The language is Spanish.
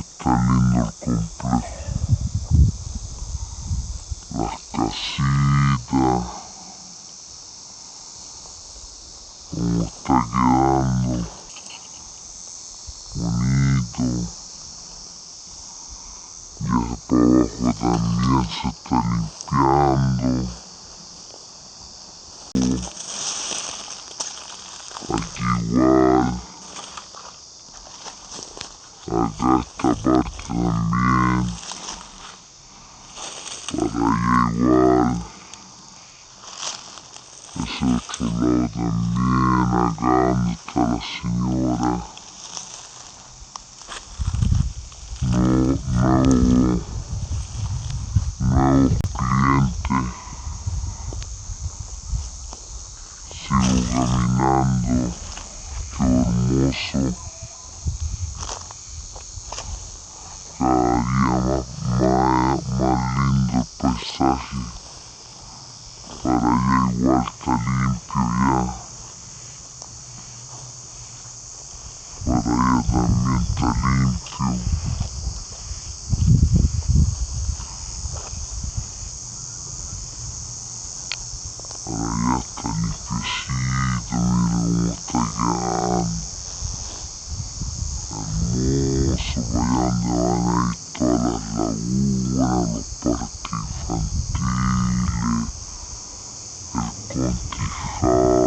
está lindo el complejo. Las casitas, cómo está quedando, bonito. Ya para abajo también se está limpiando. Aquí igual. Acá esta parte también. Para allá igual. Ese otro lado también. Acá donde está la señora. Nuevos clientes. Sigo caminando. Qué hermoso. Cada día más lindo el paisaje. Para allá igual está limpio ya. Para allá también está limpio. Para allá está limpiecito, mira cómo está quedando. Hermoso, para allá donde van a ir todas las lagunas, los parques infantiles, el Country House.